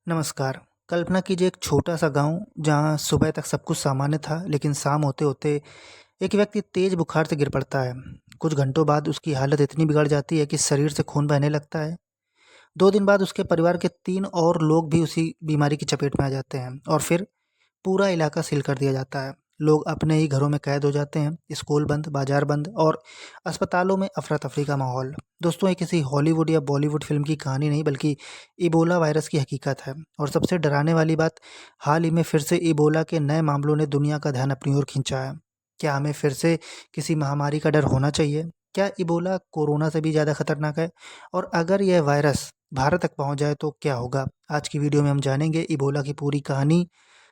नमस्कार। कल्पना कीजिए एक छोटा-सा गाँव जहाँ सुबह तक सब कुछ सामान्य था, लेकिन शाम होते-होते एक व्यक्ति तेज़ बुखार से गिर पड़ता है। कुछ घंटों बाद उसकी हालत इतनी बिगड़ जाती है कि शरीर से खून बहने लगता है। 2 दिन बाद उसके परिवार के 3 और लोग भी उसी बीमारी की चपेट में आ जाते हैं और फिर पूरा इलाका सील कर दिया जाता है। लोग अपने ही घरों में कैद हो जाते हैं, स्कूल बंद, बाज़ार बंद और अस्पतालों में अफ़रा-तफ़री का माहौल। दोस्तों, ये किसी हॉलीवुड या बॉलीवुड फ़िल्म की कहानी नहीं बल्कि इबोला वायरस की हकीकत है। और सबसे डराने वाली बात, हाल ही में फिर से इबोला के नए मामलों ने दुनिया का ध्यान अपनी ओर खींचा है। क्या हमें फिर से किसी महामारी का डर होना चाहिए? क्या इबोला कोरोना से भी ज़्यादा खतरनाक है? और अगर यह वायरस भारत तक पहुँच जाए तो क्या होगा? आज की वीडियो में हम जानेंगे इबोला की पूरी कहानी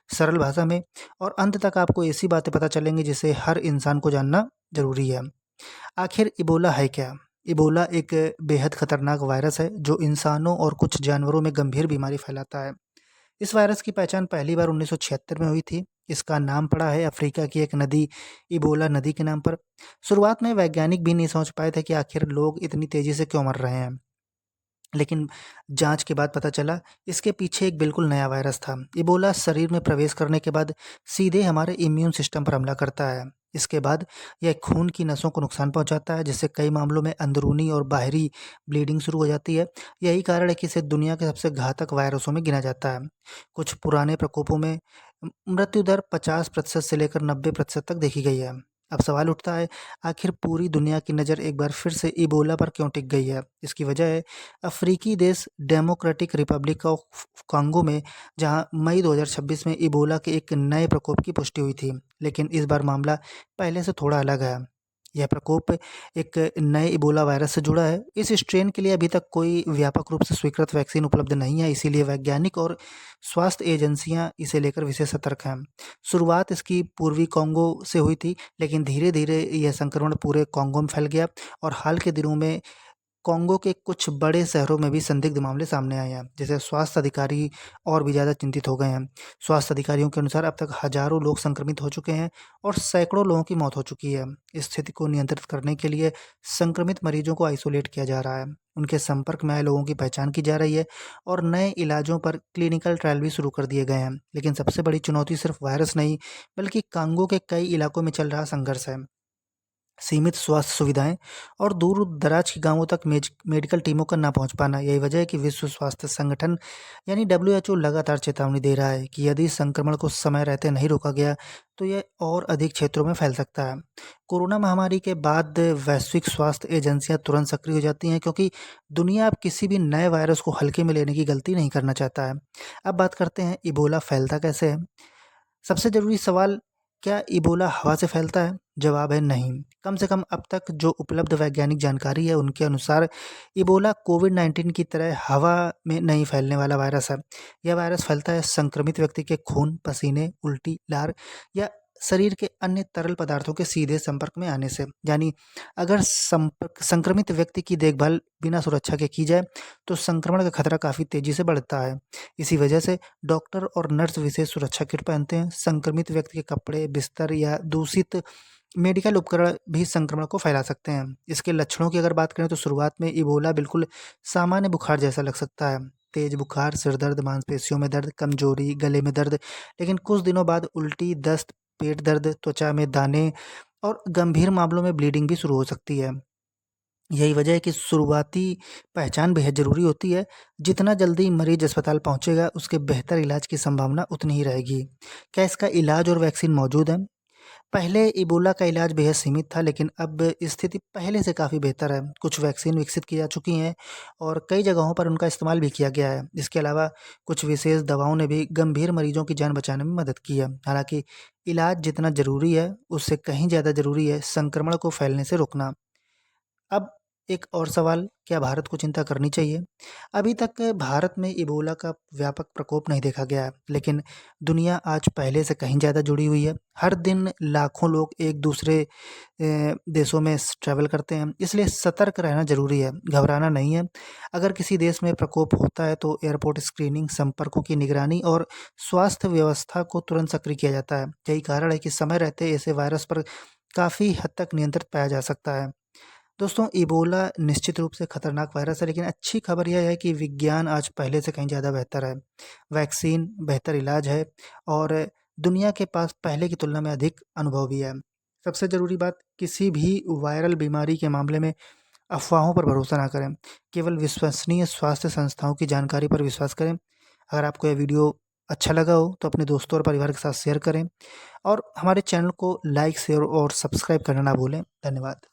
सरल भाषा में, और अंत तक आपको ऐसी बातें पता चलेंगी जिसे हर इंसान को जानना ज़रूरी है। आखिर इबोला है क्या? इबोला एक बेहद खतरनाक वायरस है जो इंसानों और कुछ जानवरों में गंभीर बीमारी फैलाता है। इस वायरस की पहचान पहली बार 1976 में हुई थी। इसका नाम पड़ा है अफ्रीका की एक नदी, इबोला नदी के नाम पर। शुरुआत में वैज्ञानिक भी नहीं समझ पाए थे कि आखिर लोग इतनी तेज़ी से क्यों मर रहे हैं। लेकिन जाँच के बाद पता चला इसके पीछे एक बिल्कुल नया वायरस था। इबोला शरीर में प्रवेश करने के बाद सीधे हमारे इम्यून सिस्टम पर हमला करता है। इसके बाद यह खून की नसों को नुकसान पहुँचाता है, जिससे कई मामलों में अंदरूनी और बाहरी ब्लीडिंग शुरू हो जाती है। यही कारण है कि इसे दुनिया के सबसे घातक वायरसों में गिना जाता है। कुछ पुराने प्रकोपों में मृत्यु दर 50% से लेकर 90% तक देखी गई है। अब सवाल उठता है, आखिर पूरी दुनिया की नज़र एक बार फिर से इबोला पर क्यों टिक गई है? इसकी वजह है अफ्रीकी देश डेमोक्रेटिक रिपब्लिक ऑफ कांगो में, जहां मई 2026 में इबोला के एक नए प्रकोप की पुष्टि हुई थी। लेकिन इस बार मामला पहले से थोड़ा अलग है। यह प्रकोप एक नए इबोला वायरस से जुड़ा है। इस स्ट्रेन के लिए अभी तक कोई व्यापक रूप से स्वीकृत वैक्सीन उपलब्ध नहीं है, इसीलिए वैज्ञानिक और स्वास्थ्य एजेंसियां इसे लेकर विशेष सतर्क हैं। शुरुआत इसकी पूर्वी कांगो से हुई थी, लेकिन धीरे-धीरे यह संक्रमण पूरे कांगो में फैल गया और हाल के दिनों में कांगो के कुछ बड़े शहरों में भी संदिग्ध मामले सामने आए हैं, जिससे स्वास्थ्य अधिकारी और भी ज़्यादा चिंतित हो गए हैं। स्वास्थ्य अधिकारियों के अनुसार अब तक हज़ारों लोग संक्रमित हो चुके हैं और सैकड़ों लोगों की मौत हो चुकी है। इस स्थिति को नियंत्रित करने के लिए संक्रमित मरीजों को आइसोलेट किया जा रहा है, उनके संपर्क में आए लोगों की पहचान की जा रही है और नए इलाजों पर क्लिनिकल ट्रायल भी शुरू कर दिए गए हैं। लेकिन सबसे बड़ी चुनौती सिर्फ वायरस नहीं, बल्कि कांगो के कई इलाकों में चल रहा संघर्ष है। सीमित स्वास्थ्य सुविधाएं और दूर-दराज के गाँवों तक मेडिकल टीमों का ना पहुंच पाना। यही वजह है कि विश्व स्वास्थ्य संगठन यानी डब्ल्यूएचओ लगातार चेतावनी दे रहा है कि यदि संक्रमण को समय रहते नहीं रोका गया तो यह और अधिक क्षेत्रों में फैल सकता है। कोरोना महामारी के बाद वैश्विक स्वास्थ्य एजेंसियां तुरंत सक्रिय हो जाती हैं, क्योंकि दुनिया अब किसी भी नए वायरस को हल्के में लेने की गलती नहीं करना चाहता है। अब बात करते हैं इबोला फैलता कैसे है। सबसे ज़रूरी सवाल, क्या इबोला हवा से फैलता है? जवाब है नहीं। कम से कम अब तक जो उपलब्ध वैज्ञानिक जानकारी है उनके अनुसार इबोला कोविड-19 की तरह हवा में नहीं फैलने वाला वायरस है। यह वायरस फैलता है संक्रमित व्यक्ति के खून, पसीने, उल्टी, लार या शरीर के अन्य तरल पदार्थों के सीधे संपर्क में आने से। यानी अगर संक्रमित व्यक्ति की देखभाल बिना सुरक्षा के की जाए तो संक्रमण का खतरा काफ़ी तेज़ी से बढ़ता है। इसी वजह से डॉक्टर और नर्स विशेष सुरक्षा किट पहनते हैं। संक्रमित व्यक्ति के कपड़े, बिस्तर या दूषित मेडिकल उपकरण भी संक्रमण को फैला सकते हैं। इसके लक्षणों की अगर बात करें तो शुरुआत में इबोला बिल्कुल सामान्य बुखार जैसा लग सकता है। तेज बुखार, सिर दर्द, मांसपेशियों में दर्द, कमजोरी, गले में दर्द। लेकिन कुछ दिनों बाद उल्टी, दस्त, पेट दर्द, त्वचा में दाने और गंभीर मामलों में ब्लीडिंग भी शुरू हो सकती है। यही वजह है कि शुरुआती पहचान बेहद ज़रूरी होती है। जितना जल्दी मरीज अस्पताल पहुँचेगा, उसके बेहतर इलाज की संभावना उतनी ही रहेगी। क्या इसका इलाज और वैक्सीन मौजूद है? पहले इबोला का इलाज बेहद सीमित था, लेकिन अब स्थिति पहले से काफ़ी बेहतर है। कुछ वैक्सीन विकसित की जा चुकी हैं और कई जगहों पर उनका इस्तेमाल भी किया गया है। इसके अलावा कुछ विशेष दवाओं ने भी गंभीर मरीजों की जान बचाने में मदद की है। हालाँकि इलाज जितना ज़रूरी है, उससे कहीं ज़्यादा ज़रूरी है संक्रमण को फैलने से रोकना। अब एक और सवाल, क्या भारत को चिंता करनी चाहिए? अभी तक भारत में इबोला का व्यापक प्रकोप नहीं देखा गया है, लेकिन दुनिया आज पहले से कहीं ज़्यादा जुड़ी हुई है। हर दिन लाखों लोग एक दूसरे देशों में ट्रैवल करते हैं, इसलिए सतर्क रहना ज़रूरी है, घबराना नहीं है। अगर किसी देश में प्रकोप होता है तो एयरपोर्ट स्क्रीनिंग, संपर्कों की निगरानी और स्वास्थ्य व्यवस्था को तुरंत सक्रिय किया जाता है। यही कारण है कि समय रहते ऐसे वायरस पर काफ़ी हद तक नियंत्रित पाया जा सकता है। दोस्तों, इबोला निश्चित रूप से खतरनाक वायरस है, लेकिन अच्छी खबर यह है कि विज्ञान आज पहले से कहीं ज़्यादा बेहतर है। वैक्सीन, बेहतर इलाज है और दुनिया के पास पहले की तुलना में अधिक अनुभव भी है। सबसे ज़रूरी बात, किसी भी वायरल बीमारी के मामले में अफ़वाहों पर भरोसा ना करें। केवल विश्वसनीय स्वास्थ्य संस्थाओं की जानकारी पर विश्वास करें। अगर आपको यह वीडियो अच्छा लगा हो तो अपने दोस्तों और परिवार के साथ शेयर करें और हमारे चैनल को लाइक, शेयर और सब्सक्राइब करना ना भूलें। धन्यवाद।